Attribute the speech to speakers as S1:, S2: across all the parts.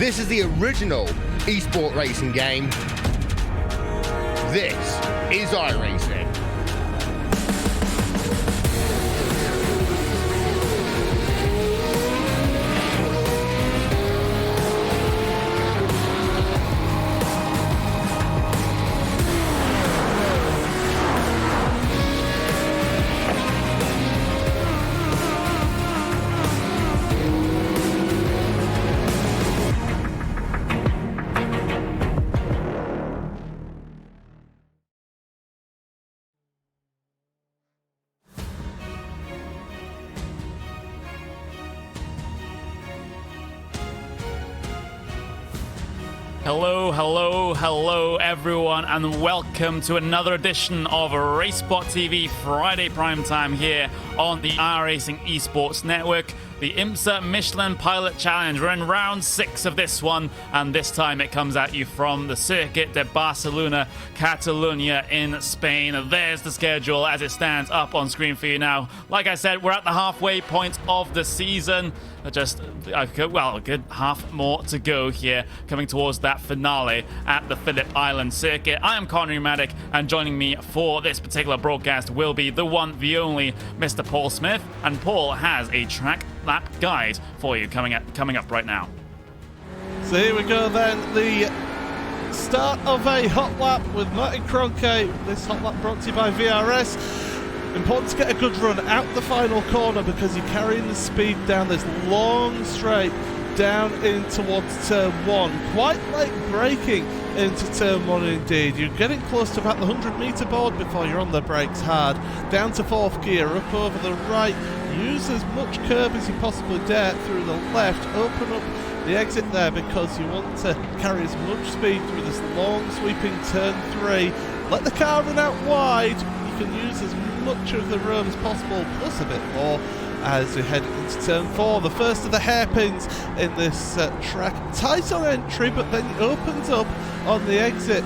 S1: This is the original esport racing game. This is iRacing.
S2: Hello everyone, and welcome to another edition of RaceSpot TV Friday Primetime here on the iRacing Esports Network. The IMSA Michelin Pilot Challenge. We're in round 6 of this one, and this time it comes at you from the Circuit de Barcelona, Catalonia in Spain. There's the schedule as it stands up on screen for you now. Like I said, we're at the halfway point of the season. Just a good half more to go here, coming towards that finale at the Phillip Island Circuit. I am Conor Pneumatic, and joining me for this particular broadcast will be the one, the only, Mr. Paul Smith. And Paul has a track lap guide for you coming up right now.
S3: So here we go then, the start of a hot lap with Martin Kroenke. This hot lap brought to you by VRS. Important to get a good run out the final corner because you're carrying the speed down this long straight down in towards turn 1. Quite late braking into turn 1 indeed. You're getting close to about the 100 metre board before you're on the brakes hard. Down to 4th gear, up over the right. Use as much curb as you possibly dare through the left. Open up the exit there because you want to carry as much speed through this long sweeping turn 3. Let the car run out wide. You can use as much of the room as possible, plus a bit more as we head into turn 4. The first of the hairpins in this track. Tight on entry, but then it opens up on the exit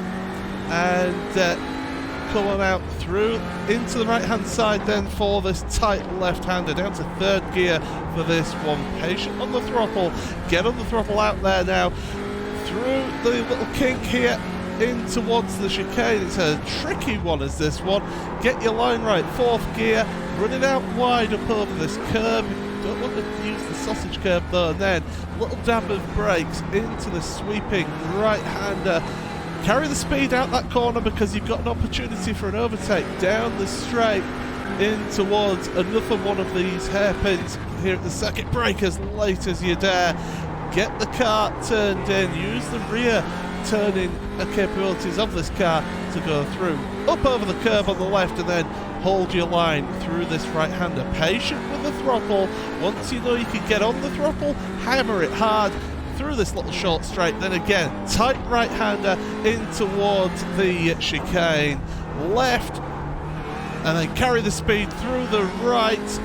S3: and come on out through into the right hand side then for this tight left-hander. Down to 3rd gear for this one. Patient on the throttle. Get on the throttle out there now. Through the little kink here in towards the chicane. It's a tricky one as this one. Get your line right. 4th gear. Running out wide up over this curb. Don't want to use the sausage curb though. And then a little dab of brakes into the sweeping right-hander. Carry the speed out that corner because you've got an opportunity for an overtake down the straight in towards another one of these hairpins here at the second. Brake as late as you dare. Get the car turned in. Use the rear turning capabilities of this car to go through. Up over the curve on the left and then hold your line through this right-hander. Patient with the throttle. Once you know you can get on the throttle, hammer it hard through this little short straight. Then again, tight right-hander in towards the chicane. Left, and then carry the speed through the right,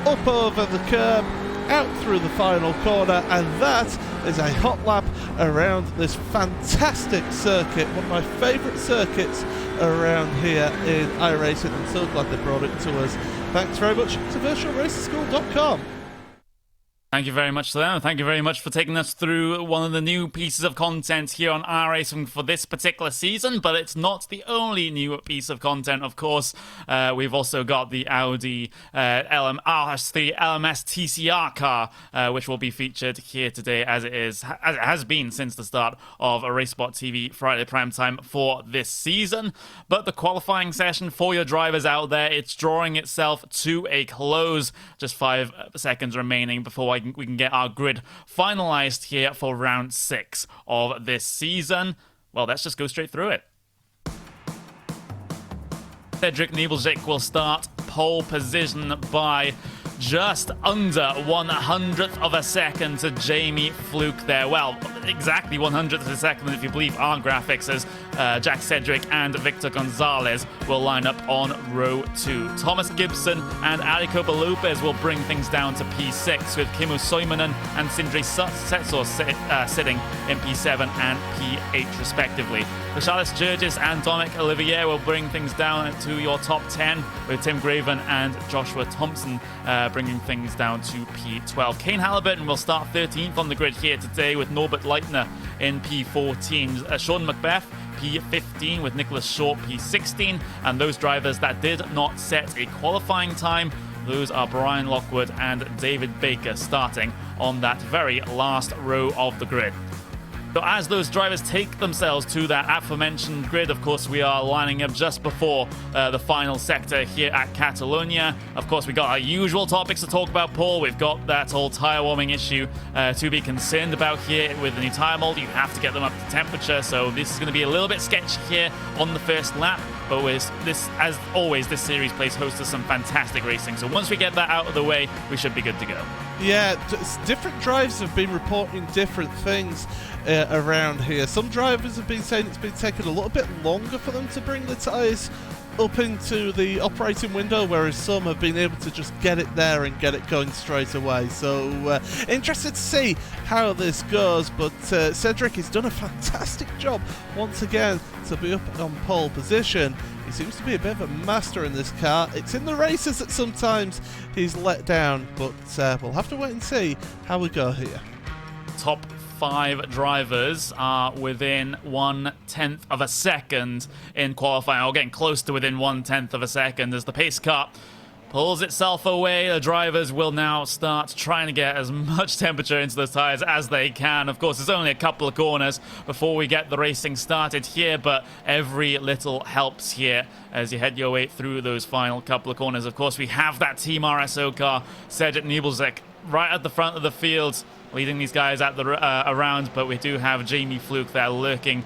S3: up over the curb, out through the final corner, and that is a hot lap around this fantastic circuit, one of my favourite circuits around here in iRacing. I'm so glad they brought it to us. Thanks very much to virtualracerschool.com.
S2: Thank you very much to them. Thank you very much for taking us through one of the new pieces of content here on iRacing for this particular season, but it's not the only new piece of content, of course. We've also got the Audi LMS TCR car, which will be featured here today as it has been since the start of a RaceSpot TV Friday Primetime for this season. But the qualifying session for your drivers out there, it's drawing itself to a close. Just 5 seconds remaining before we can get our grid finalized here for round 6 of this season. Well, let's just go straight through it. Cedric Nebelzik will start pole position by just under 1/100th of a second to Jamie Fluke there. Well, exactly 1/100th of a second if you believe our graphics, as Jack Cedric and Victor Gonzalez will line up on row 2. Thomas Gibson and Ali Lopez will bring things down to P6, with Kimmo Soimonen and Sindri Setso sitting in P7 and P8 respectively. Charles Georges and Dominic Olivier will bring things down to your top 10, with Tim Graven and Joshua Thompson bringing things down to P12. Kane Halliburton will start 13th on the grid here today with Norbert Leitner in P14. Sean Macbeth P15 with Nicholas Short P16. And those drivers that did not set a qualifying time, those are Brian Lockwood and David Baker starting on that very last row of the grid. So as those drivers take themselves to that aforementioned grid, of course, we are lining up just before the final sector here at Catalonia. Of course, we got our usual topics to talk about, Paul. We've got that whole tire warming issue to be concerned about here with the new tire mold. You have to get them up to temperature, so this is going to be a little bit sketchy here on the first lap. But with this, as always, this series plays host to some fantastic racing. So once we get that out of the way, we should be good to go.
S3: Yeah, different drivers have been reporting different things around here. Some drivers have been saying it's been taking a little bit longer for them to bring the tyres up into the operating window, whereas some have been able to just get it there and get it going straight away. So interested to see how this goes, but Cedric has done a fantastic job once again to be up on pole position. He seems to be a bit of a master in this car. It's in the races that sometimes he's let down, but we'll have to wait and see how we go here.
S2: Top 5 drivers are within 1/10 of a second in qualifying, or getting close to within 1/10 of a second as the pace car pulls itself away. The drivers will now start trying to get as much temperature into those tires as they can. Of course, there's only a couple of corners before we get the racing started here, but every little helps here as you head your way through those final couple of corners. Of course, we have that Team RSO car, Cedric Nebelzek, right at the front of the field, leading these guys at the around, but we do have Jamie Fluke there lurking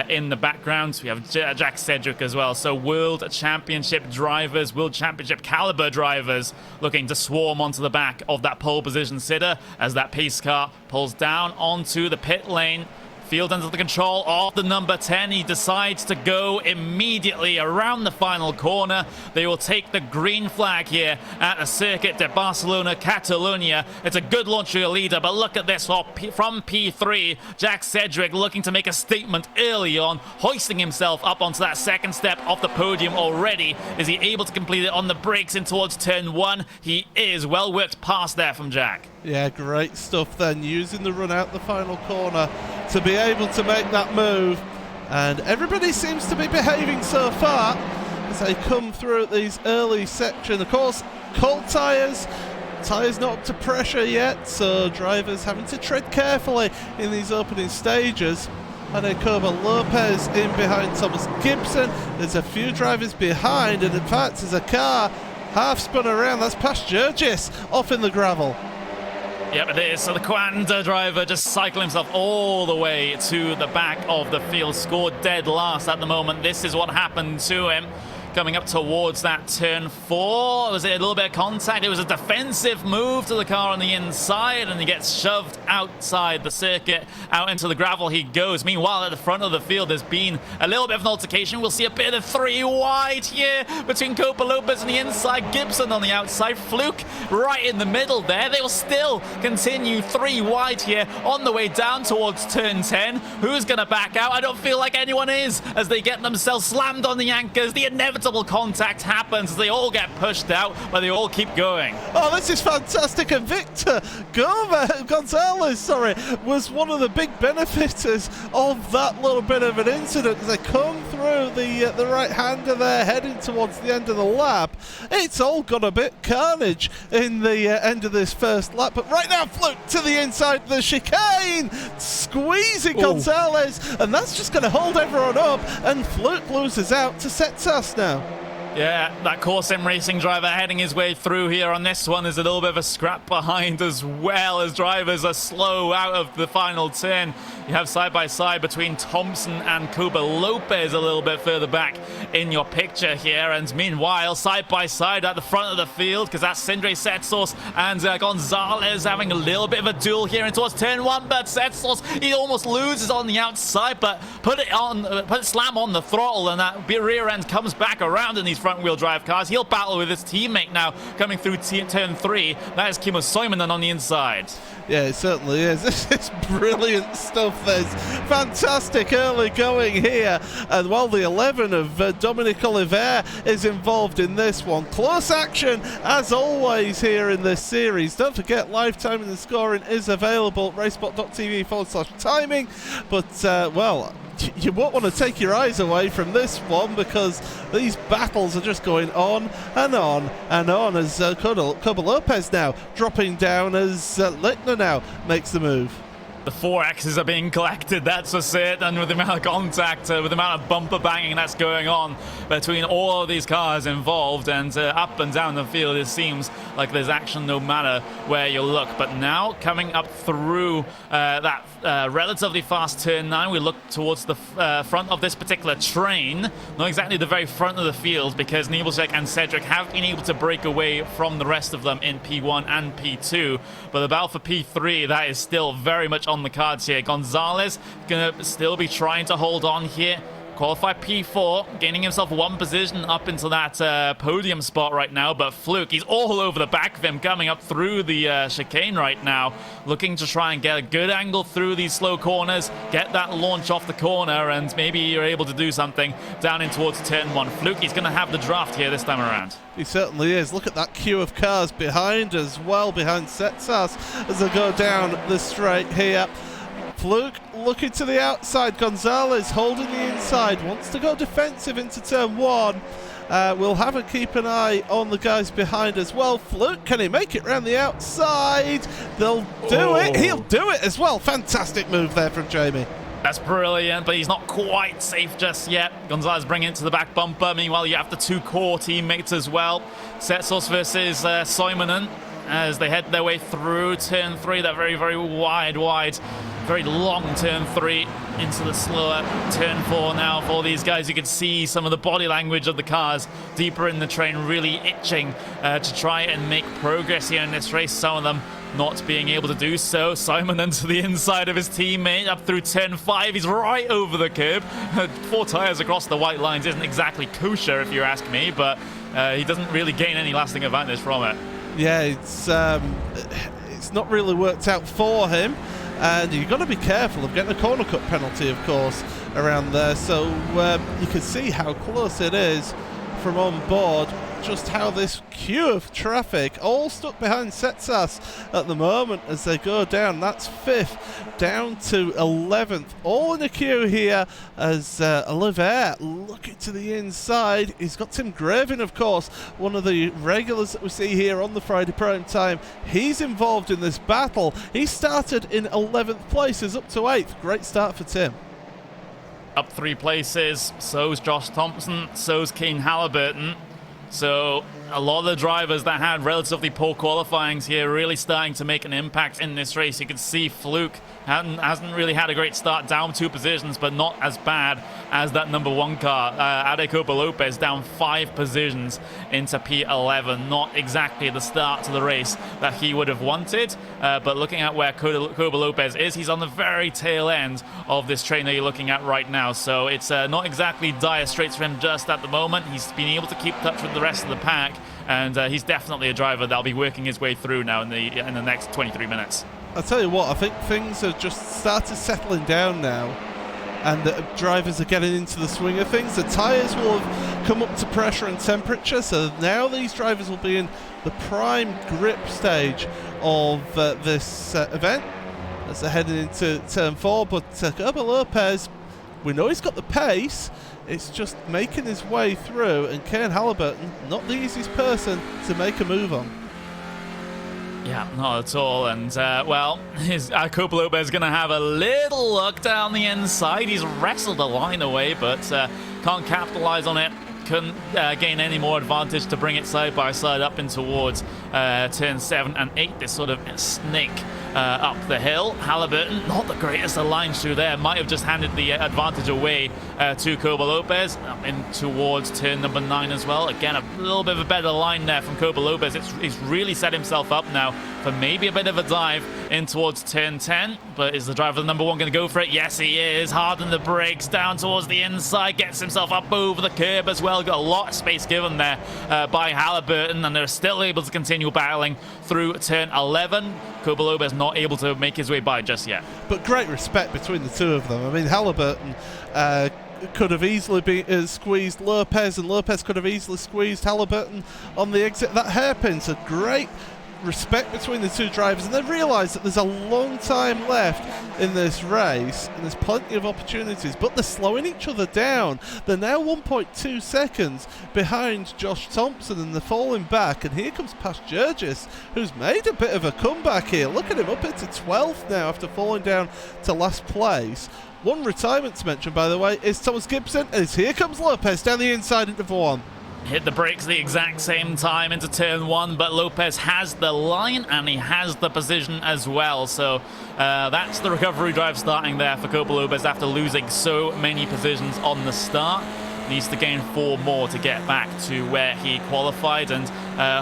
S2: in the background. We have Jack Cedric as well. So World Championship drivers, World Championship caliber drivers looking to swarm onto the back of that pole position sitter as that pace car pulls down onto the pit lane. Field under the control of the number 10. He decides to go immediately around the final corner. They will take the green flag here at the Circuit de Barcelona, Catalonia. It's a good launch for a leader, but look at this from P3. Jack Cedric looking to make a statement early on, hoisting himself up onto that second step of the podium already. Is he able to complete it on the brakes in towards turn 1? He is. Well worked pass there from Jack.
S3: Yeah, great stuff then, using the run out the final corner to be able to make that move. And everybody seems to be behaving so far as they come through these early sections. Of course, cold tyres not up to pressure yet, so drivers having to tread carefully in these opening stages. Jacobo Lopez in behind Thomas Gibson. There's a few drivers behind, and in fact there's a car half spun around. That's past Jurgis off in the gravel.
S2: Yep, it is. So the Quanda driver just cycling himself all the way to the back of the field, scored dead last at the moment. This is what happened to him. Coming up towards that turn 4. Was it a little bit of contact? It was a defensive move to the car on the inside, and he gets shoved outside the circuit. Out into the gravel he goes. Meanwhile, at the front of the field, there's been a little bit of an altercation. We'll see a bit of 3 wide here between Copa Lopez on the inside, Gibson on the outside, Fluke right in the middle there. They will still continue 3 wide here on the way down towards turn 10. Who's going to back out? I don't feel like anyone is, as they get themselves slammed on the anchors. The inevitable contact happens as they all get pushed out, but they all keep going.
S3: Oh, this is fantastic, and Victor Gonzalez, was one of the big benefiters of that little bit of an incident as they come through the right-hander there, heading towards the end of the lap. It's all got a bit carnage in the end of this first lap, but right now Fluke to the inside of the chicane, squeezing Gonzalez, and that's just going to hold everyone up, and Fluke loses out to Setas now.
S2: Yeah, that Core Sim Racing driver heading his way through here on this one. Is a little bit of a scrap behind as well, as drivers are slow out of the final turn. You have side-by-side between Thompson and Cuba Lopez a little bit further back in your picture here. And meanwhile, side-by-side at the front of the field, because that's Sindre Setsos and Gonzalez having a little bit of a duel here in towards turn 1. But Setsos, he almost loses on the outside, but put it slam on the throttle, and that rear end comes back around in these front-wheel drive cars. He'll battle with his teammate now coming through turn 3. That is Kimmo Soimonen on the inside.
S3: Yeah, it certainly is. This is brilliant stuff. There's fantastic early going here. And while the 11 of Dominic Oliver is involved in this one. Close action, as always, here in this series. Don't forget, live timing and scoring is available at racebot.tv/timing. But, well, you won't want to take your eyes away from this one because these battles are just going on and on and on as Cobo Lopez now dropping down as Littner now makes the move.
S2: The 4Xs are being collected, that's just it, and with the amount of contact, with the amount of bumper banging that's going on between all of these cars involved, and up and down the field, it seems like there's action no matter where you look. But now, coming up through that relatively fast turn 9, we look towards the front of this particular train, not exactly the very front of the field, because Nebelschek and Cedric have been able to break away from the rest of them in P1 and P2, but the battle for P3, that is still very much on the cards here. Gonzalez gonna still be trying to hold on here. Qualified P4, gaining himself one position up into that podium spot right now, but Fluke, he's all over the back of him coming up through the chicane right now, looking to try and get a good angle through these slow corners, get that launch off the corner, and maybe you're able to do something down in towards turn 1. Fluke, he's going to have the draft here this time around.
S3: He certainly is. Look at that queue of cars behind as well, behind Setsas, as they go down the straight here. Fluke looking to the outside. Gonzalez holding the inside. Wants to go defensive into turn 1. We'll have to keep an eye on the guys behind as well. Fluke, can he make it round the outside? They'll do it. He'll do it as well. Fantastic move there from Jamie.
S2: That's brilliant, but he's not quite safe just yet. Gonzalez bringing it to the back bumper. Meanwhile, you have the 2 core teammates as well. Setsos versus Simonen as they head their way through turn 3. That very, very wide, very long turn 3 into the slower turn 4 now for these guys. You can see some of the body language of the cars deeper in the train really itching to try and make progress here in this race. Some of them not being able to do so. Simon into the inside of his teammate up through turn 5. He's right over the curb. 4 tires across the white lines isn't exactly kosher if you ask me, but he doesn't really gain any lasting advantage from it.
S3: Yeah, it's not really worked out for him, and you've got to be careful of getting a corner cut penalty, of course, around there. So you can see how close it is from on board, just how this queue of traffic all stuck behind Setsas at the moment as they go down. That's 5th down to 11th, all in a queue here as Oliver looking to the inside. He's got Tim Gravin, of course, one of the regulars that we see here on the Friday Prime Time. He's involved in this battle. He started in 11th place, is up to 8th. Great start for Tim.
S2: Up 3 places, so's Josh Thompson, so's Kane Halliburton. So a lot of the drivers that had relatively poor qualifyings here really starting to make an impact in this race. You can see Fluke hasn't really had a great start, down 2 positions, but not as bad as that number 1 car. Adecopa Lopez down 5 positions into P11. Not exactly the start to the race that he would have wanted, but looking at where Coba Lopez is, he's on the very tail end of this train that you're looking at right now. So it's not exactly dire straits for him just at the moment. He's been able to keep touch with the rest of the pack, and he's definitely a driver that'll be working his way through now in the next 23 minutes.
S3: I'll tell you what, I think things have just started settling down now, and the drivers are getting into the swing of things. The tyres will have come up to pressure and temperature, so now these drivers will be in the prime grip stage of this event as they're heading into turn 4. But Coba Lopez, we know he's got the pace. It's just making his way through, and Kane Halliburton, not the easiest person to make a move on.
S2: Yeah, not at all. And, well, Copa Lopez is going to have a little look down the inside. He's wrestled a line away, but can't capitalize on it. Couldn't gain any more advantage to bring it side by side up in towards turn 7 and 8. This sort of snake up the hill. Halliburton, not the greatest of lines through there. Might have just handed the advantage away to Coba Lopez. Up in towards turn number 9 as well. Again, a little bit of a better line there from Coba Lopez. He's really set himself up now for maybe a bit of a dive in towards turn 10. but is the driver of the number 1 going to go for it? Yes, he is. Harden the brakes down towards the inside, gets himself up over the curb as well. Got a lot of space given there by Halliburton, and they're still able to continue battling through turn 11. Kobalobes not able to make his way by just yet.
S3: But great respect between the two of them. I mean, Halliburton could have easily been squeezed Lopez, and Lopez could have easily squeezed Halliburton on the exit. That hairpin, so great respect between the two drivers, and they realise that there's a long time left in this race and there's plenty of opportunities, but they're slowing each other down. They're now 1.2 seconds behind Josh Thompson, and they're falling back, and here comes Pasturgis, who's made a bit of a comeback here. Look at him, up into 12th now after falling down to last place. One retirement to mention, by the way, is Thomas Gibson, as here comes Lopez down the inside into 1.
S2: Hit the brakes the exact same time into turn 1, but Lopez has the line and he has the position as well. So that's the recovery drive starting there for Kobalobes after losing so many positions on the start. Needs to gain 4 more to get back to where he qualified, and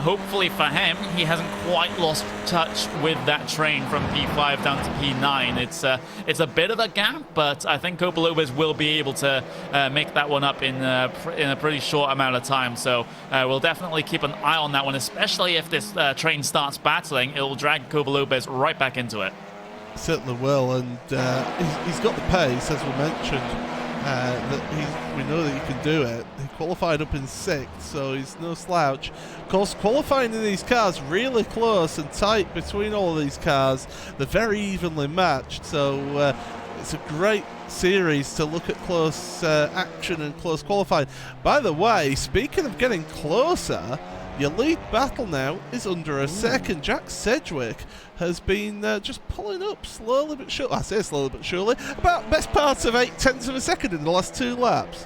S2: hopefully for him, he hasn't quite lost touch with that train from P5 down to P9. It's a bit of a gap, but I think Kobalobes will be able to make that one up in a pretty short amount of time. So we'll definitely keep an eye on that one, especially if this train starts battling. It will drag Kobalobes right back into it.
S3: Certainly will, and he's got the pace, as we mentioned. We know that he can do it. He qualified up in 6th, so he's no slouch. Of course, qualifying in these cars really close and tight between all of these cars. They're very evenly matched, so it's a great series to look at close action and close qualifying. By the way, speaking of getting closer, your lead battle now is under a second. Jack Sedgwick has been just pulling up slowly but surely. I say slowly but surely. About best part of 0.8 of a second in the last 2 laps.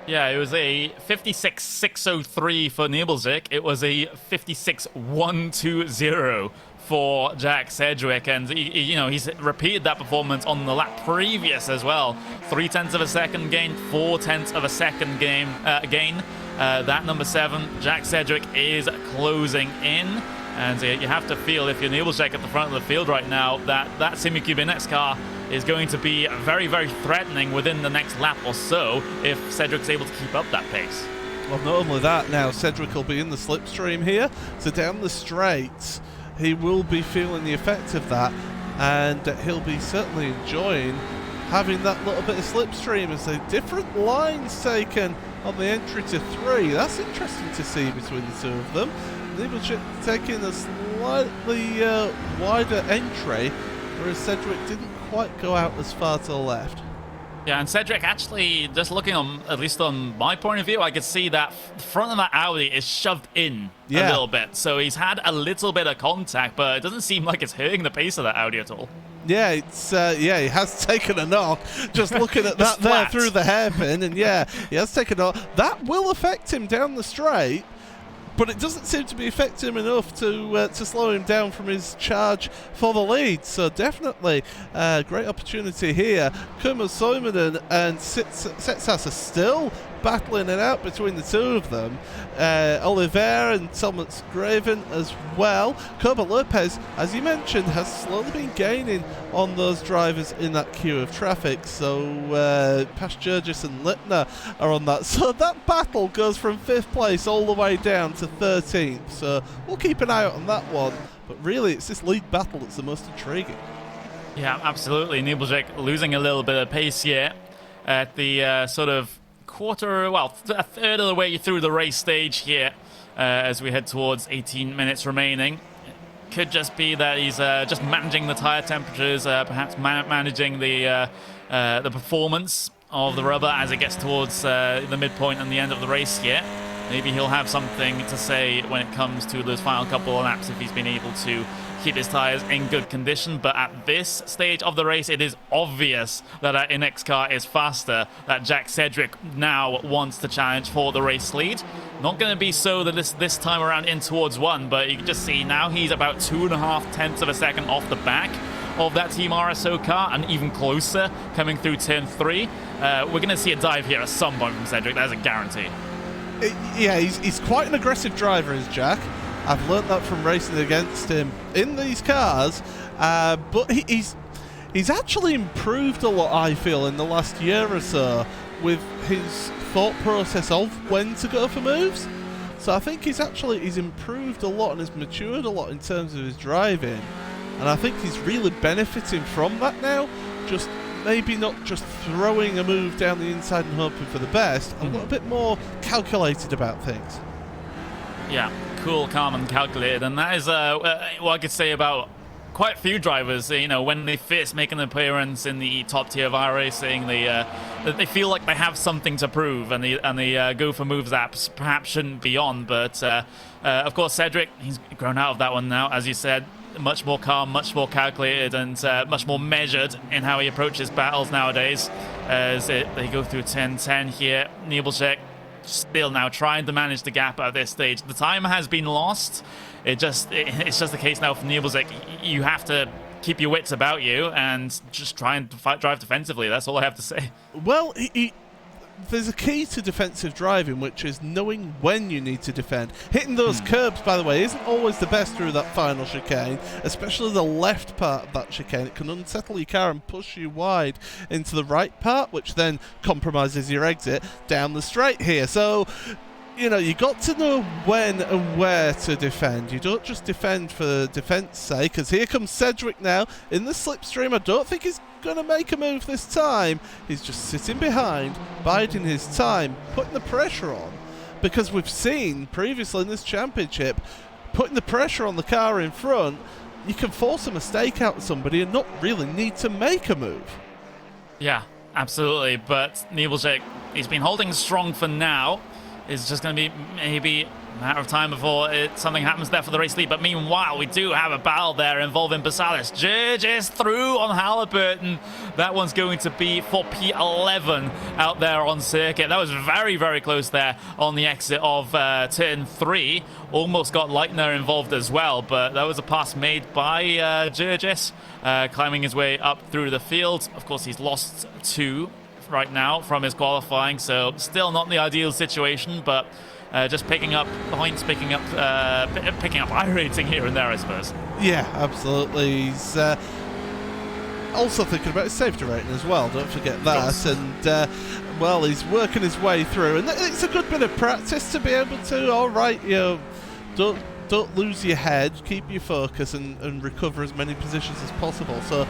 S2: Yeah, it was a 56.603 for Nebelzik. It was a 56.120 for Jack Sedgwick, and he's repeated that performance on the lap previous as well. 0.3 of a second gain, 0.4 of a second gain. That number 7, Jack Sedgwick, is closing in, and you have to feel, if you're Nebelzik at the front of the field right now, that Simicube NX car is going to be very, very threatening within the next lap or so if Sedgwick's able to keep up that pace.
S3: Well, not only that, now Sedgwick will be in the slipstream here, so down the straights he will be feeling the effect of that, and he'll be certainly enjoying having that little bit of slipstream as the different lines taken on the entry to 3. That's interesting to see between the two of them. Nebelzik taking a slightly wider entry, whereas Sedgwick didn't quite go out as far to the left.
S2: Yeah, and Sedgwick actually, just looking on, at least on my point of view, I could see that the front of that Audi is shoved in a little bit. So he's had a little bit of contact, but it doesn't seem like it's hurting the pace of that Audi at all.
S3: Yeah, it's he has taken a knock. Just looking at that there through the hairpin, and yeah, he has taken a knock. That will affect him down the straight, but it doesn't seem to be affecting him enough to slow him down from his charge for the lead. So definitely great opportunity here. Kuma Soimanen and Setsas are still battling it out between the two of them. Oliveira and Thomas Graven as well. Kobalobes, as you mentioned, has slowly been gaining on those drivers in that queue of traffic. So Pasturgis and Littner are on that. So that battle goes from 5th place all the way down to 13th. So we'll keep an eye out on that one. But really, it's this lead battle that's the most intriguing.
S2: Yeah, absolutely. Nebelzik losing a little bit of pace here at the sort of a third of the way through the race stage here as we head towards 18 minutes remaining. Could just be that he's just managing the tire temperatures, perhaps managing the performance of the rubber as it gets towards the midpoint and the end of the race here. Maybe he'll have something to say when it comes to those final couple of laps if he's been able to keep his tyres in good condition. But at this stage of the race, it is obvious that our NX car is faster, that Jack Sedgwick now wants to challenge for the race lead. Not going to be so that this time around in towards 1, but you can just see now he's about 2.5 of a second off the back of that Team RSO car, and even closer coming through turn 3. We're going to see a dive here at some point from Sedgwick, that's a guarantee.
S3: Yeah, he's quite an aggressive driver, is Jack. I've learnt that from racing against him in these cars, but he's he's actually improved a lot, I feel, in the last year or so with his thought process of when to go for moves. So I think he's improved a lot and has matured a lot in terms of his driving. And I think he's really benefiting from that now. Just maybe not just throwing a move down the inside and hoping for the best, a little bit more calculated about things.
S2: Yeah, cool, calm, and calculated. And that is what I could say about quite a few drivers. You know, when they first make an appearance in the top tier of iRacing, they feel like they have something to prove, and they go for moves that perhaps shouldn't be on. But of course, Cedric, he's grown out of that one now, as you said. Much more calm, much more calculated, and much more measured in how he approaches battles nowadays. As they go through 10-10 here, Nebelschek still now trying to manage the gap at this stage. The time has been lost. It's just the case now for Nebelschek. You have to keep your wits about you and just try and drive defensively. That's all I have to say.
S3: Well, there's a key to defensive driving, which is knowing when you need to defend. Hitting those curbs, by the way, isn't always the best through that final chicane, especially the left part of that chicane. It can unsettle your car and push you wide into the right part, which then compromises your exit down the straight here. So, you know, you got to know when and where to defend. You don't just defend for defense sake, because here comes Cedric now in the slipstream. I don't think he's going to make a move this time. He's just sitting behind, biding his time, putting the pressure on, because we've seen previously in this championship, putting the pressure on the car in front, you can force a mistake out of somebody and not really need to make a move.
S2: Yeah, absolutely. But Nebelschek, he's been holding strong for now. It's just going to be maybe a matter of time before something happens there for the race lead. But meanwhile, we do have a battle there involving Basalis. Judges through on Halliburton. That one's going to be for P11 out there on circuit. That was very, very close there on the exit of turn 3. Almost got Leitner involved as well, but that was a pass made by Judges, climbing his way up through the field. Of course, he's lost 2 right now from his qualifying, so still not the ideal situation, but just picking up points, picking up iRacing here and there, I suppose.
S3: Yeah, absolutely. He's also thinking about his safety rating as well, don't forget that. And well, he's working his way through, and it's a good bit of practice to be able to, all right, you know, don't lose your head, keep your focus, and recover as many positions as possible. So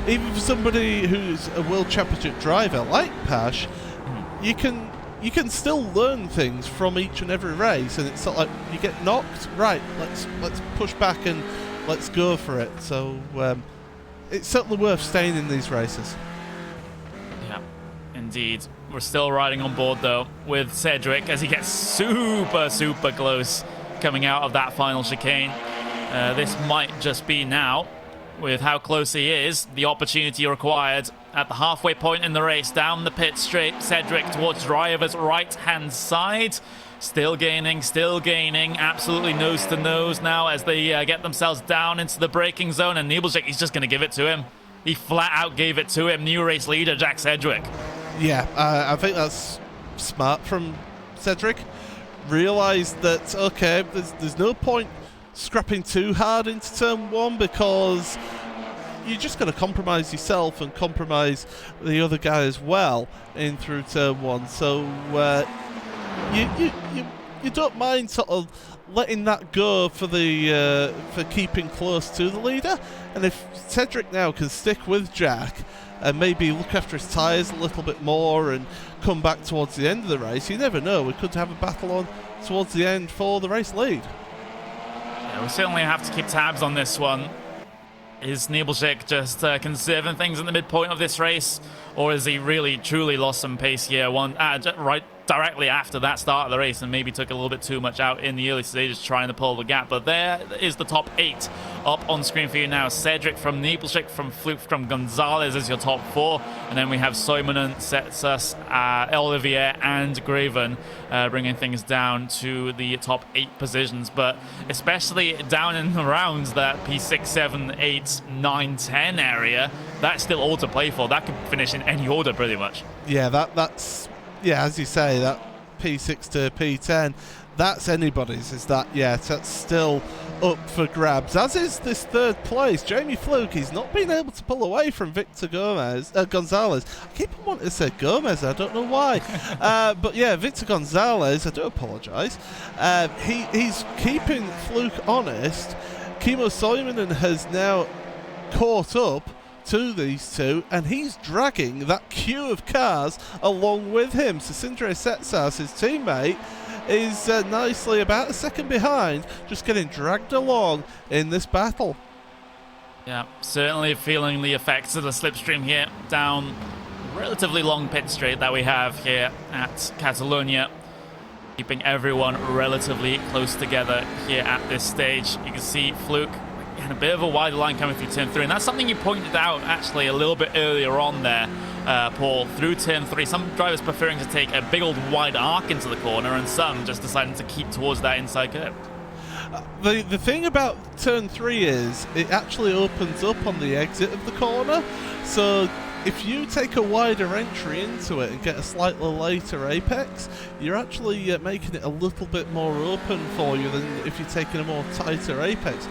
S3: even for somebody who's a world championship driver like Pash, you can still learn things from each and every race, and it's not like you get knocked, right, let's push back and let's go for it. So it's certainly worth staying in these races.
S2: Yeah, indeed. We're still riding on board though with Cedric as he gets super, super close coming out of that final chicane. This might just be now, with how close he is, the opportunity required at the halfway point in the race. Down the pit straight, Cedric towards driver's right-hand side. Still gaining, absolutely nose to nose now as they get themselves down into the braking zone, and Nebelschek, he's just going to give it to him. He flat out gave it to him. New race leader, Jack Cedric.
S3: Yeah, I think that's smart from Cedric. Realised that, okay, there's no point scrapping too hard into turn 1, because you're just going to compromise yourself and compromise the other guy as well in through turn 1. So you don't mind sort of letting that go for the for keeping close to the leader. And if Cedric now can stick with Jack and maybe look after his tyres a little bit more and come back towards the end of the race, you never know, we could have a battle on towards the end for the race lead.
S2: Yeah, we certainly have to keep tabs on this one. Is Nebelschek just conserving things in the midpoint of this race, or has he really truly lost some pace here right directly after that start of the race and maybe took a little bit too much out in the early stages trying to pull the gap? But there is the top 8 up on screen for you now. Cedric from Nebelschek, from Fluke, from Gonzalez is your top 4, and then we have Soimonen, Setsas, Olivier and Graven bringing things down to the top 8 positions. But especially down in the rounds, that P6, 7, 8, 9, 10 area, that's still all to play for. That could finish in any order pretty much.
S3: Yeah, that's... Yeah, as you say, that P6 to P10, that's anybody's, is that yet. That's still up for grabs, as is this third place. Jamie Fluke, he's not been able to pull away from Victor Gonzalez. I keep on wanting to say Gomez, I don't know why. But yeah, Victor Gonzalez, I do apologise. He's keeping Fluke honest. Kimmo Soimonen has now caught up to these two, and he's dragging that queue of cars along with him. So Sindre Setsas, his teammate, is nicely about a second behind, just getting dragged along in this battle.
S2: Yeah, certainly feeling the effects of the slipstream here down relatively long pit straight that we have here at Catalonia, keeping everyone relatively close together here at this stage. You can see Fluke and a bit of a wide line coming through turn 3, and that's something you pointed out actually a little bit earlier on there, Paul, through turn 3. Some drivers preferring to take a big old wide arc into the corner, and some just deciding to keep towards that inside curve.
S3: The thing about turn 3 is it actually opens up on the exit of the corner, so if you take a wider entry into it and get a slightly later apex, you're actually making it a little bit more open for you than if you're taking a more tighter apex.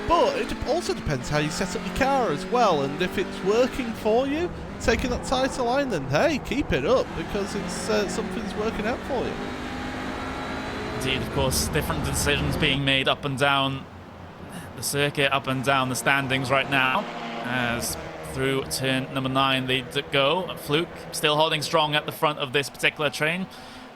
S3: But it also depends how you set up your car as well, and if it's working for you, taking that tighter line, then hey, keep it up, because it's something's working out for you.
S2: Indeed, of course, different decisions being made up and down the circuit, up and down the standings right now, as through turn number 9 they go. Fluke still holding strong at the front of this particular train.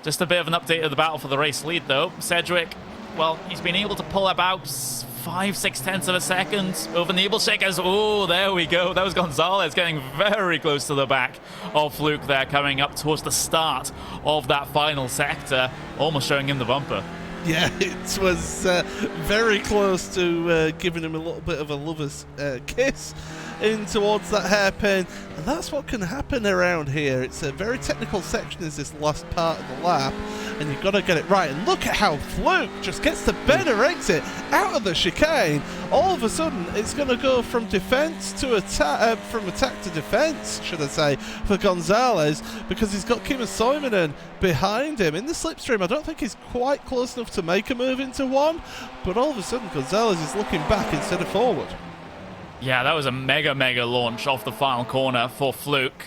S2: Just a bit of an update of the battle for the race lead though. Sedgwick, well, he's been able to pull about 5/6 of a second over Nebel Shakers. Oh, there we go. That was Gonzalez getting very close to the back of Fluke there, coming up towards the start of that final sector, almost showing him the bumper.
S3: Yeah, it was very close to giving him a little bit of a lover's kiss in towards that hairpin, and that's what can happen around here. It's a very technical section, is this last part of the lap, and you've got to get it right. And look at how Fluke just gets the better exit out of the chicane. All of a sudden, it's going to go from defense to attack, from attack to defense, should I say, for Gonzalez, because he's got Kimmo Soimonen behind him in the slipstream. I don't think he's quite close enough to make a move into one, but all of a sudden, Gonzalez is looking back instead of forward.
S2: Yeah, that was a mega launch off the final corner for Fluke.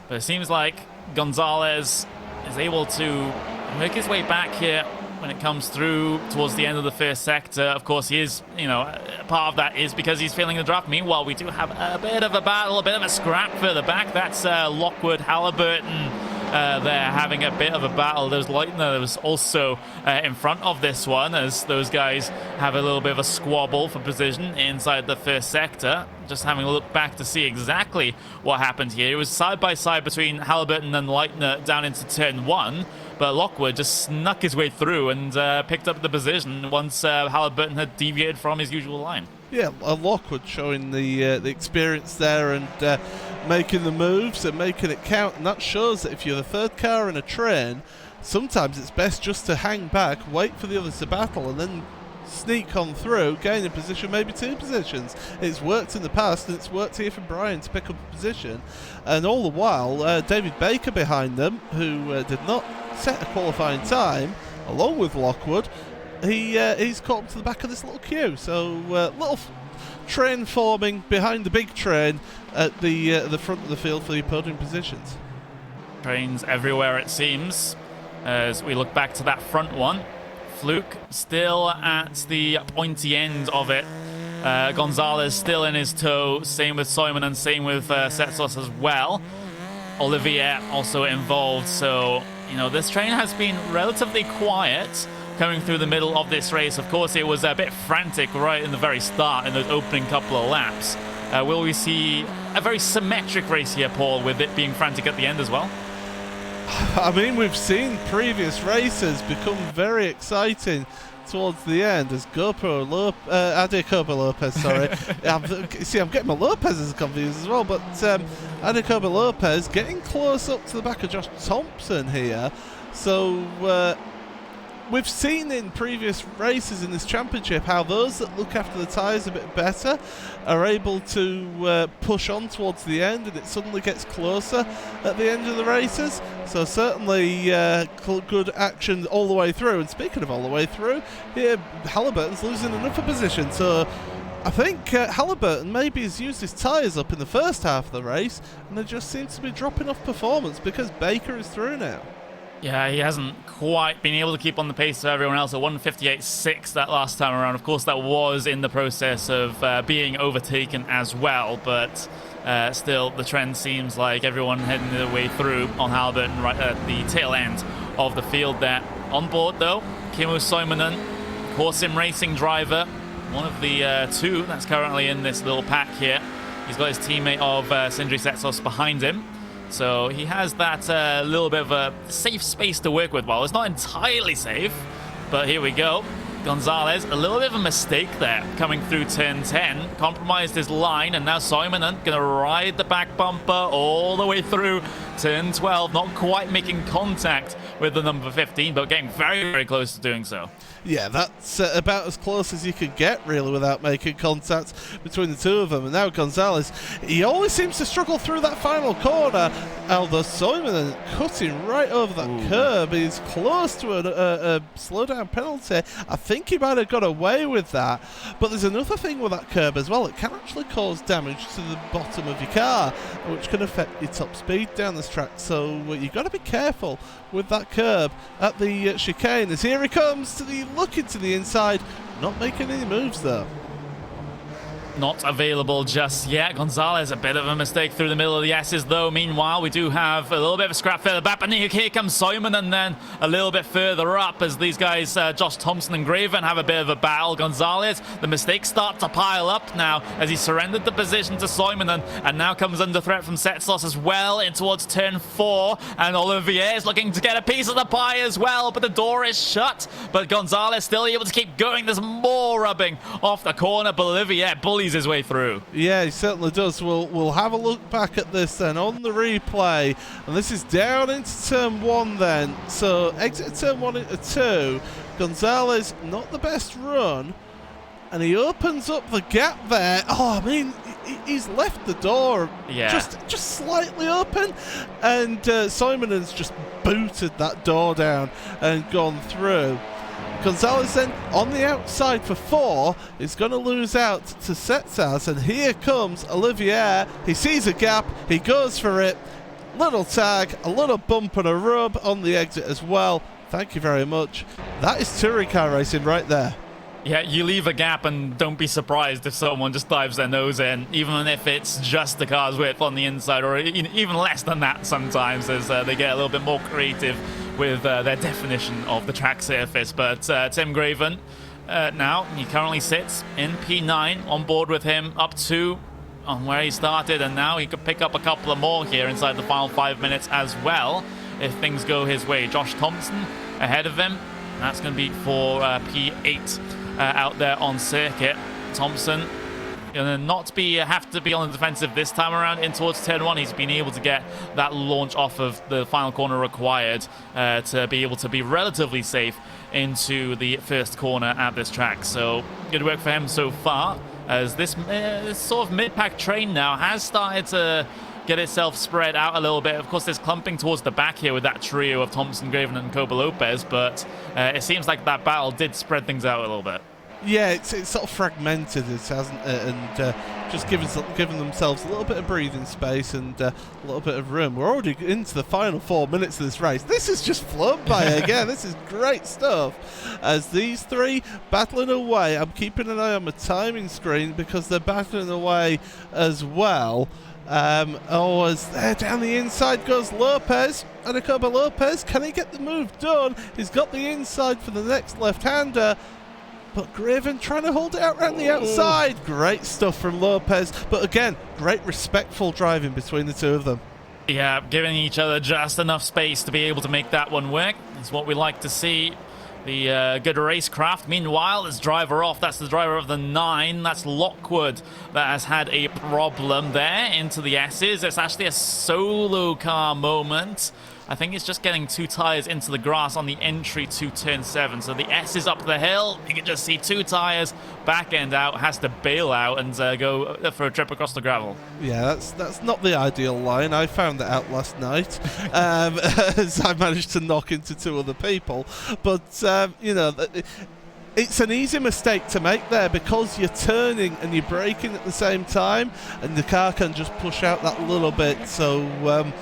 S2: But it seems like Gonzalez is able to make his way back here when it comes through towards the end of the first sector. Of course, he is, part of that is because he's feeling the draft. Meanwhile, we do have a bit of a battle, a bit of a scrap further back. That's Lockwood, Halliburton. They're having a bit of a battle. There's Leitner that was also in front of this one, as those guys have a little bit of a squabble for position inside the first sector. Just having a look back to see exactly what happened here. It was side by side between Halliburton and Leitner down into turn 1, but Lockwood just snuck his way through and picked up the position once Halliburton had deviated from his usual line. Yeah,
S3: Lockwood showing the experience there and making the moves and making it count, and that shows that if you're the third car in a train, sometimes it's best just to hang back, wait for the others to battle, and then sneak on through, gain a position, maybe 2 positions. It's worked in the past, and it's worked here for Brian to pick up a position, and all the while, David Baker behind them, who did not set a qualifying time, along with Lockwood, he's caught up to the back of this little queue. So little train forming behind the big train at the front of the field for the podium positions.
S2: Trains everywhere it seems. As we look back to that front one, Fluke still at the pointy end of it. Gonzalez still in his tow. Same with Soimonen and same with Setsos as well. Olivier also involved. So this train has been relatively quiet coming through the middle of this race. Of course, it was a bit frantic right in the very start in those opening couple of laps. Will we see a very symmetric race here, Paul, with it being frantic at the end as well?
S3: I mean, we've seen previous races become very exciting towards the end as Adecobo Lopez, sorry. I'm getting my Lopez's confused as well, but Adecobo Lopez getting close up to the back of Josh Thompson here. So we've seen in previous races in this championship how those that look after the tyres a bit better are able to push on towards the end, and it suddenly gets closer at the end of the races. So certainly good action all the way through. And speaking of all the way through, here Halliburton's losing another position. So I think Halliburton maybe has used his tyres up in the first half of the race, and they just seem to be dropping off performance because Baker is through now.
S2: Yeah, he hasn't quite been able to keep on the pace of everyone else at 1:58.6 that last time around. Of course, that was in the process of being overtaken as well, but still the trend seems like everyone heading their way through on Halliburton right at the tail end of the field there. On board, though, Kimmo Suominen, Core Sim Racing driver, one of the two that's currently in this little pack here. He's got his teammate of Sindri Setsos behind him. So he has that little bit of a safe space to work with. Well, it's not entirely safe, but here we go. Gonzalez, a little bit of a mistake there coming through turn 10. Compromised his line, and now Suominen going to ride the back bumper all the way through turn 12. Not quite making contact with the number 15, but getting very, very close to doing so.
S3: Yeah, that's about as close as you could get, really, without making contact between the two of them. And now Gonzalez, he always seems to struggle through that final corner, although Suominen cutting right over that curb. He's close to a slowdown penalty. I think he might have got away with that. But there's another thing with that curb as well. It can actually cause damage to the bottom of your car, which can affect your top speed down this track. So you've got to be careful with that curb at the chicane. As here he comes to the look into the inside, not making any moves though.
S2: Not available just yet. Gonzalez, a bit of a mistake through the middle of the S's, though. Meanwhile, we do have a little bit of a scrap further back, but here comes Suominen, and then a little bit further up as these guys, Josh Thompson and Graven, have a bit of a battle. Gonzalez, the mistakes start to pile up now as he surrendered the position to Suominen, and now comes under threat from Setsos as well in towards turn 4, and Olivier is looking to get a piece of the pie as well, but the door is shut. But Gonzalez still able to keep going. There's more rubbing off the corner, but Olivier bullies his way through.
S3: Yeah, he certainly does. We'll have a look back at this then on the replay, and this is down into turn 1 then. So exit turn 1 into 2. Gonzalez, not the best run, and he opens up the gap there. Oh, I mean, he's left the door just slightly open, and Simonen's just booted that door down and gone through. Gonzalez then on the outside for 4 is going to lose out to Setsos, and here comes Olivier. He sees a gap, he goes for it. Little tag, a little bump and a rub on the exit as well. Thank you very much. That is touring car racing right there.
S2: Yeah, you leave a gap and don't be surprised if someone just dives their nose in, even if it's just the car's width on the inside, or even less than that sometimes, as they get a little bit more creative with their definition of the track surface. But Tim Graven, now, he currently sits in P9, on board with him up to on where he started, and now he could pick up a couple of more here inside the final 5 minutes as well, if things go his way. Josh Thompson ahead of him. That's going to be for P8 out there on circuit. Thompson going to not have to be on the defensive this time around in towards turn 1. He's been able to get that launch off of the final corner required to be able to be relatively safe into the first corner at this track. So good work for him so far, as this sort of mid-pack train now has started to get itself spread out a little bit. Of course, there's clumping towards the back here with that trio of Thompson, Graven, and Koba Lopez, but it seems like that battle did spread things out a little bit.
S3: Yeah, it's sort of fragmented, it hasn't it, and just giving themselves a little bit of breathing space and a little bit of room. We're already into the final 4 minutes of this race. This has just flown by again. This is great stuff. As these three battling away, I'm keeping an eye on my timing screen because they're battling away as well. As there down the inside goes Lopez, and Jacobo Lopez, can he get the move done? He's got the inside for the next left-hander, but Graven trying to hold it out around the outside. Great stuff from Lopez, but again, great respectful driving between the two of them.
S2: Yeah, giving each other just enough space to be able to make that one work is what we like to see. The good racecraft. Meanwhile, this driver off. That's the driver of the 9. That's Lockwood that has had a problem there into the S's. It's actually a solo car moment I think it's just getting 2 tyres into the grass on the entry to turn 7. So the S is up the hill. You can just see 2 tyres, back end out, has to bail out and go for a trip across the gravel.
S3: Yeah, that's not the ideal line. I found that out last night as I managed to knock into 2 other people. But, you know, it's an easy mistake to make there because you're turning and you're braking at the same time, and the car can just push out that little bit. So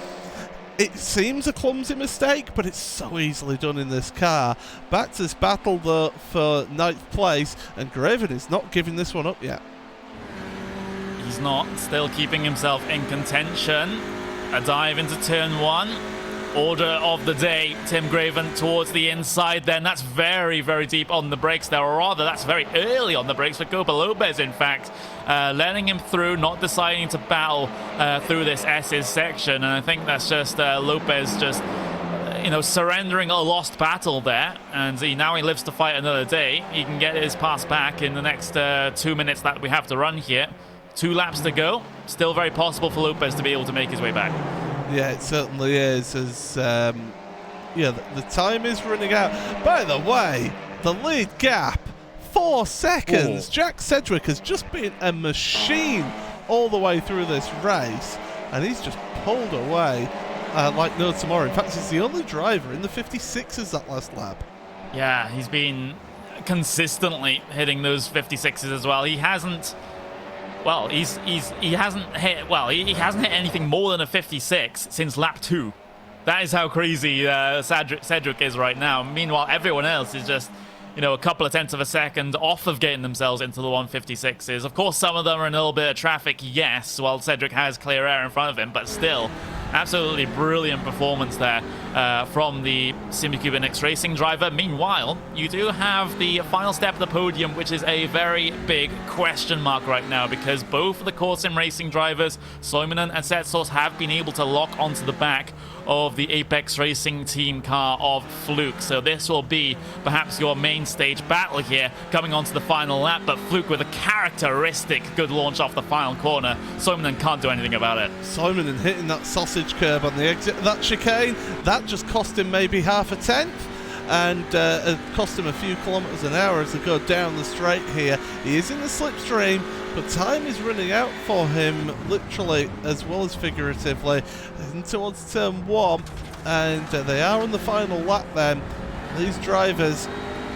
S3: it seems a clumsy mistake, but it's so easily done in this car. Back to this battle though for 9th place, and Graven is not giving this one up yet.
S2: He's not, still keeping himself in contention. A dive into turn 1. Order of the day, Tim Graven towards the inside then. That's very, very deep on the brakes there, or rather, that's very early on the brakes for Copa Lopez, in fact. Letting him through, not deciding to battle through this S's section, and I think that's just Lopez just, you know, surrendering a lost battle there, and now he lives to fight another day. He can get his pass back in the next 2 minutes that we have to run here. 2 laps to go. Still very possible for Lopez to be able to make his way back.
S3: Yeah, it certainly is, as yeah, the time is running out. By the way, the lead gap, 4 seconds.
S2: Ooh.
S3: Jack Sedgwick has just been a machine all the way through this race, and he's just pulled away like no tomorrow. In fact, he's the only driver in the 56s that last lap.
S2: Yeah, he's been consistently hitting those 56s as well. He hasn't... Well, he hasn't hit anything more than a 56 since lap 2. That is how crazy Cedric is right now. Meanwhile, everyone else is just, you know, a couple of tenths of a second off of getting themselves into the 156s. Of course, some of them are in a little bit of traffic, yes, while Cedric has clear air in front of him, but still, absolutely brilliant performance there from the Simukube NX Racing driver. Meanwhile, you do have the final step of the podium, which is a very big question mark right now, because both of the Core Sim Racing drivers, Soimonen and Setsos, have been able to lock onto the back of the Apex Racing team car of Fluke. So this will be perhaps your main stage battle here coming onto the final lap, but Fluke with a characteristic good launch off the final corner. Soimonen can't do anything about it.
S3: Soimonen hitting that sausage curb on the exit of that chicane, that just cost him maybe half a tenth, and it cost him a few kilometres an hour as they go down the straight here. He is in the slipstream, but time is running out for him, literally as well as figuratively, towards turn 1, and they are on the final lap then. These drivers,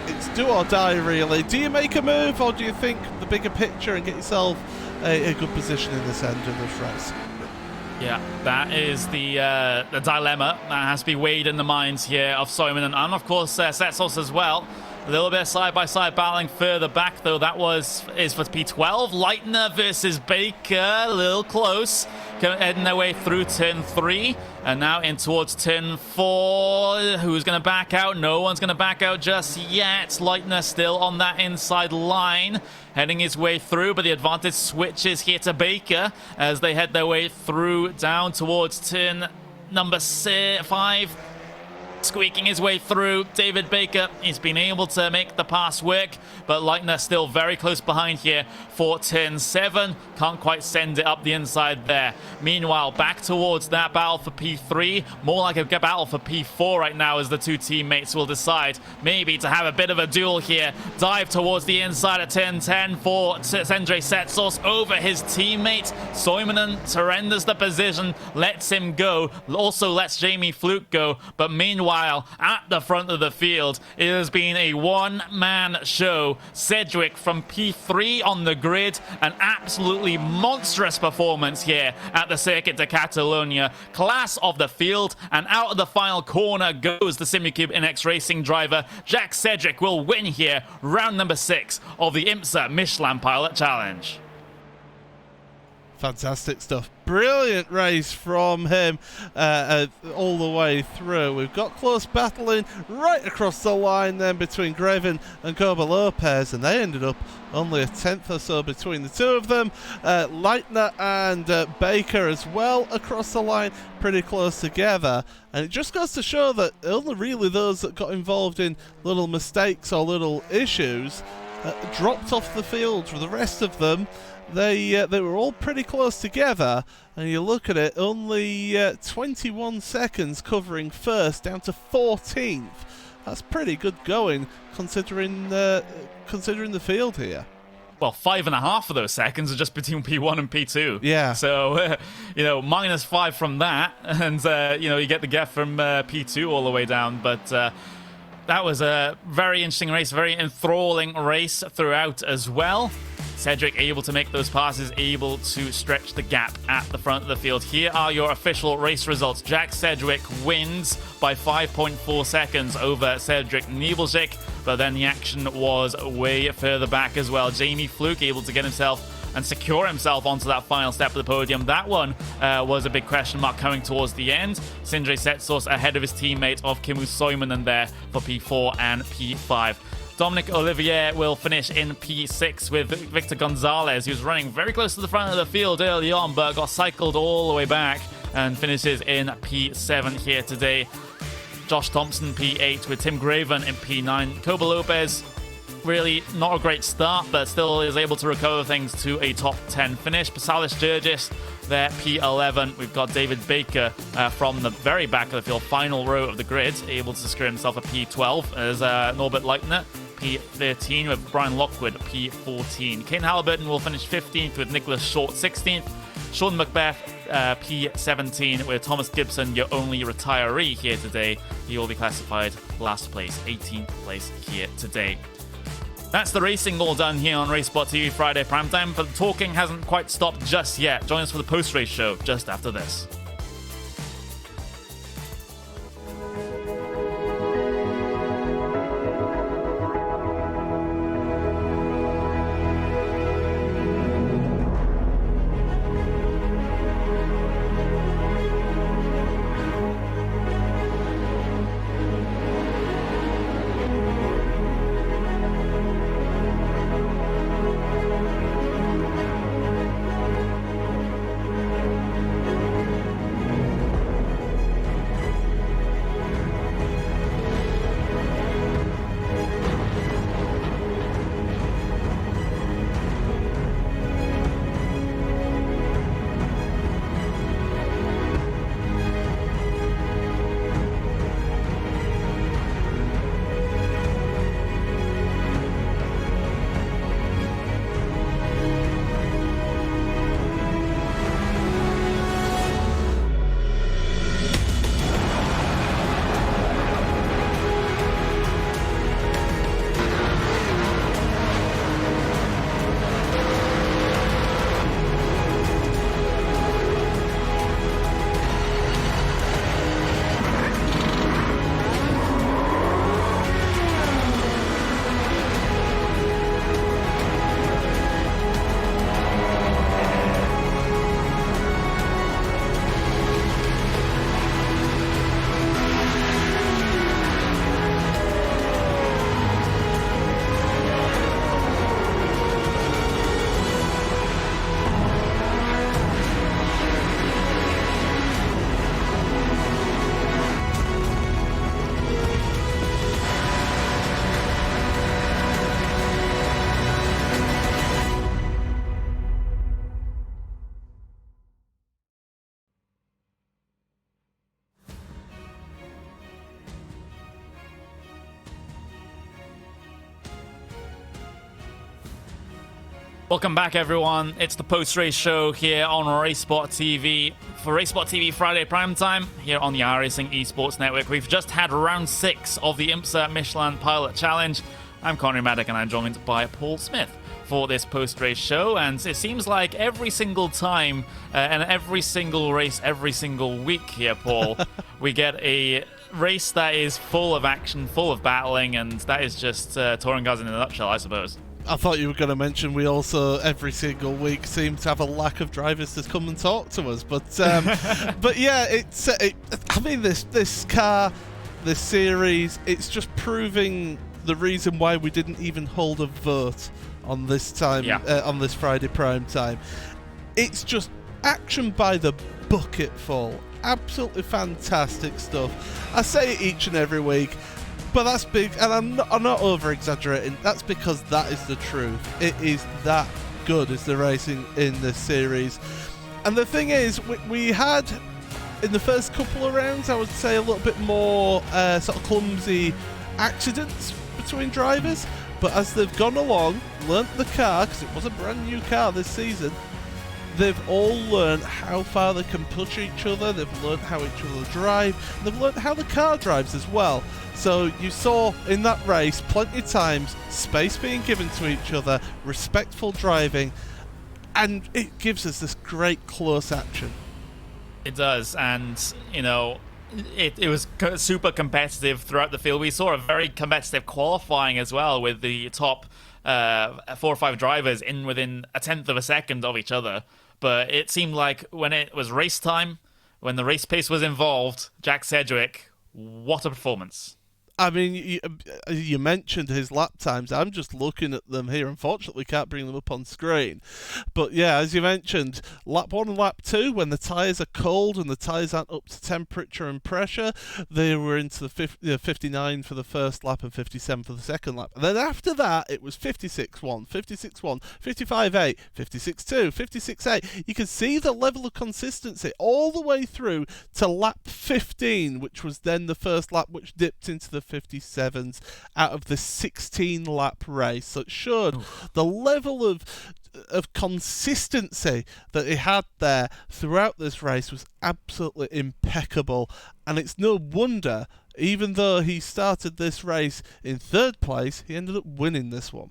S3: it's do or die really. Do you make a move, or do you think the bigger picture and get yourself a good position in this end of this race?
S2: Yeah, that is the dilemma that has to be weighed in the minds here of Soimonen and of course Setsos as well. A little bit of side-by-side battling further back, though. That is for P12. Leitner versus Baker, a little close. Heading their way through turn 3. And now in towards turn 4. Who's going to back out? No one's going to back out just yet. Leitner still on that inside line, heading his way through, but the advantage switches here to Baker as they head their way through down towards turn number 5. Squeaking his way through, David Baker. He's been able to make the pass work, but Leitner still very close behind here for turn 7. Can't quite send it up the inside there. Meanwhile, back towards that battle for P3. More like a battle for P4 right now, as the two teammates will decide maybe to have a bit of a duel here. Dive towards the inside at turn 10 for Sendrey Setsos over his teammate. Soimonen surrenders the position, lets him go, also lets Jamie Fluke go, but meanwhile, at the front of the field, it has been a one-man show. Sedgwick from P3 on the grid, an absolutely monstrous performance here at the Circuit de Catalunya. Class of the field, and out of the final corner goes the Simukube NX Racing driver. Jack Sedgwick will win here, round number 6 of the IMSA Michelin Pilot Challenge.
S3: Fantastic stuff. Brilliant race from him all the way through. We've got close battling right across the line then between Graven and Coba Lopez, and they ended up only a tenth or so between the two of them. Leitner and Baker as well across the line, pretty close together. And it just goes to show that only really those that got involved in little mistakes or little issues dropped off the field. For the rest of them, they were all pretty close together, and you look at it, only 21 seconds covering first, down to 14th. That's pretty good going, considering the field here.
S2: Well, 5.5 of those seconds are just between P1 and P2.
S3: Yeah.
S2: So, -5 from that, and, you get the gap from P2 all the way down. But that was a very interesting race, very enthralling race throughout as well. Cedric able to make those passes, able to stretch the gap at the front of the field. Here are your official race results. Jack Sedgwick wins by 5.4 seconds over Cedric Nebelzik, but then the action was way further back as well. Jamie Fluke able to get himself and secure himself onto that final step of the podium. That one was a big question mark coming towards the end. Sindre Setsos ahead of his teammate of Kimmo Soimonen there for P4 and P5. Dominic Olivier will finish in P6 with Victor Gonzalez, who's running very close to the front of the field early on, but got cycled all the way back and finishes in P7 here today. Josh Thompson, P8, with Tim Graven in P9. Koba Lopez, really not a great start, but still is able to recover things to a top 10 finish. Pasalis Sturgis there, P11. We've got David Baker from the very back of the field, final row of the grid, able to secure himself a P12 as Norbert Leitner, P13, with Brian Lockwood, P14. Kane Halliburton will finish 15th with Nicholas Short 16th. Sean Macbeth, P17, with Thomas Gibson, your only retiree here today. He will be classified last place, 18th place here today. That's the racing all done here on Racesport TV Friday Primetime, but the talking hasn't quite stopped just yet. Join us for the post-race show just after this. Welcome back, everyone. It's the post-race show here on Racesport TV for Racesport TV Friday Primetime here on the iRacing Esports Network. We've just had round 6 of the IMSA Michelin Pilot Challenge. I'm Connery Maddock, and I'm joined by Paul Smith for this post-race show. And it seems like every single time and every single race, every single week here, Paul, we get a race that is full of action, full of battling, and that is just touring cars in a nutshell, I suppose.
S3: I thought you were going to mention we also every single week seem to have a lack of drivers to come and talk to us, but but yeah, I mean this car, this series, it's just proving the reason why we didn't even hold a vote on this time, on this Friday prime time. It's just action by the bucketful, absolutely fantastic stuff. I say it each and every week. But that's big, and I'm not over-exaggerating. That's because that is the truth. It is that good is the racing in this series. And the thing is, we had, in the first couple of rounds, I would say a little bit more sort of clumsy accidents between drivers. But as they've gone along, learnt the car, because it was a brand new car this season, they've all learned how far they can push each other, they've learned how each other drive, and they've learned how the car drives as well. So you saw in that race plenty of times space being given to each other, respectful driving, and it gives us this great close action.
S2: It does, and it was super competitive throughout the field. We saw a very competitive qualifying as well, with the top 4 or 5 drivers in within a tenth of a second of each other. But it seemed like when it was race time, when the race pace was involved, Jack Sedgwick, what a performance.
S3: I mean, you mentioned his lap times. I'm just looking at them here. Unfortunately, can't bring them up on screen. But yeah, as you mentioned, lap 1 and lap 2, when the tyres are cold and the tyres aren't up to temperature and pressure, they were into the 59 for the first lap and 57 for the second lap. And then after that, it was 56.1, 56.1, 55.8, 56.2, 56.8. You can see the level of consistency all the way through to lap 15, which was then the first lap, which dipped into the 57s out of the 16-lap race. So it showed the level of consistency that he had there throughout this race was absolutely impeccable. And it's no wonder, even though he started this race in 3rd place, he ended up winning this one.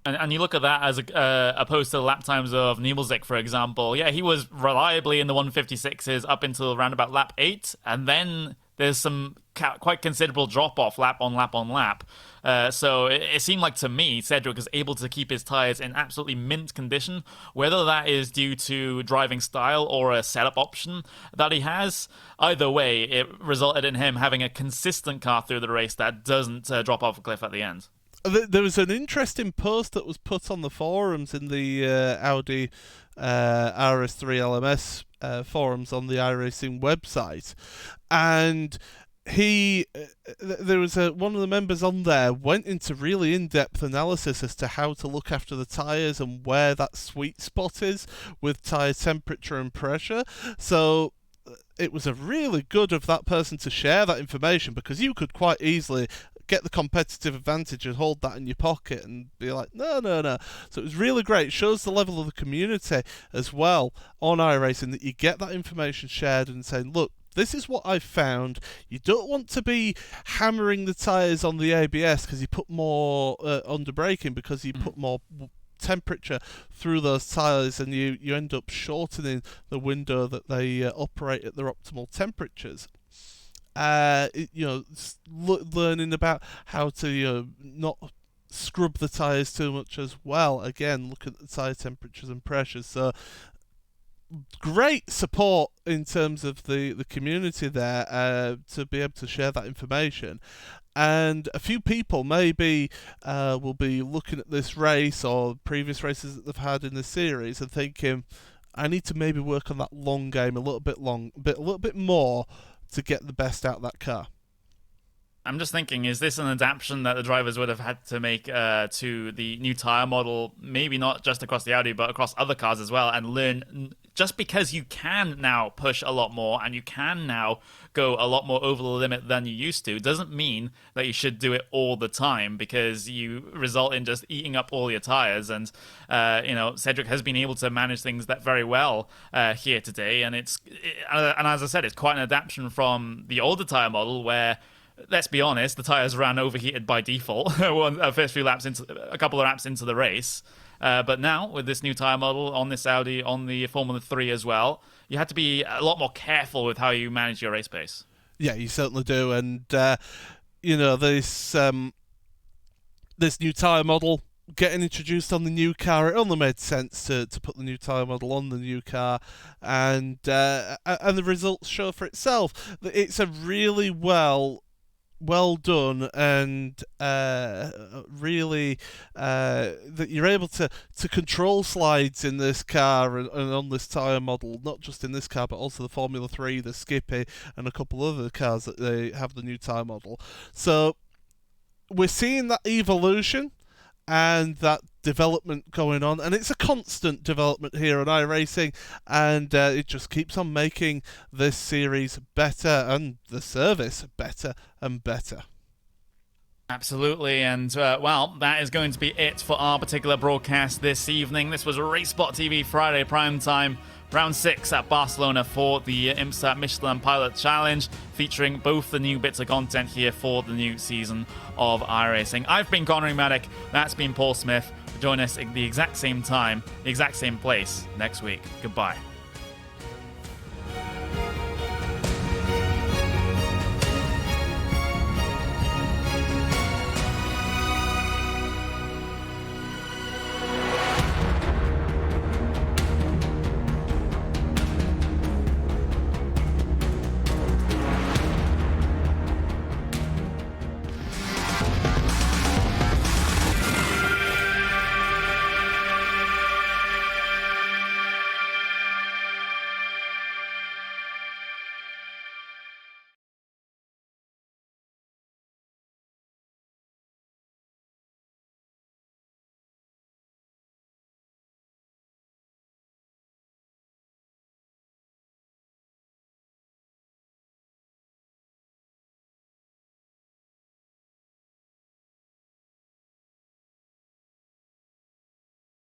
S2: And you look at that as opposed to the lap times of Nebelzik, for example. Yeah, he was reliably in the 156s up until around about lap 8, and then there's some quite considerable drop-off lap on lap on lap. So it seemed like, to me, Sedgwick was able to keep his tyres in absolutely mint condition, whether that is due to driving style or a setup option that he has. Either way, it resulted in him having a consistent car through the race that doesn't drop off a cliff at the end.
S3: There was an interesting post that was put on the forums in the Audi RS3 LMS forums on the iRacing website, and there was one of the members on there went into really in-depth analysis as to how to look after the tyres and where that sweet spot is with tyre temperature and pressure. So it was a really good of that person to share that information, because you could quite easily get the competitive advantage and hold that in your pocket and be like, no. So it was really great. It shows the level of the community as well on iRacing, that you get that information shared and saying, look, this is what I've found. You don't want to be hammering the tyres on the ABS because you put more under braking, because you put more temperature through those tyres, and you end up shortening the window that they operate at their optimal temperatures. Learning about how to not scrub the tyres too much as well. Again, look at the tyre temperatures and pressures. So great support in terms of the community there to be able to share that information. And a few people maybe will be looking at this race or previous races that they've had in the series and thinking, I need to maybe work on that long game a little bit more to get the best out of that car.
S2: I'm just thinking, is this an adaptation that the drivers would have had to make to the new tyre model, maybe not just across the Audi, but across other cars as well, and learn, just because you can now push a lot more and you can now go a lot more over the limit than you used to, doesn't mean that you should do it all the time, because you result in just eating up all your tyres. And, Sedgwick has been able to manage things that very well here today. And and as I said, it's quite an adaptation from the older tyre model where, let's be honest, the tyres ran overheated by default first few laps a couple of laps into the race. But now, with this new tyre model on this Audi, on the Formula 3 as well, you had to be a lot more careful with how you manage your race pace. Yeah,
S3: you certainly do. And, this new tyre model getting introduced on the new car, it only made sense to put the new tyre model on the new car, and the results show for itself. It's a really well done, and really that you're able to control slides in this car and on this tyre model, not just in this car but also the Formula 3, the Skippy, and a couple other cars that they have the new tyre model. So we're seeing that evolution and that development going on, and it's a constant development here on iRacing, and it just keeps on making this series better and the service better and better.
S2: Absolutely, and well, that is going to be it for our particular broadcast this evening. This was RaceSpot TV Friday Prime Time, Round 6 at Barcelona for the IMSA Michelin Pilot Challenge, featuring both the new bits of content here for the new season of iRacing. I've been Connery Maddock, that's been Paul Smith. Join us at the exact same time, the exact same place next week. Goodbye.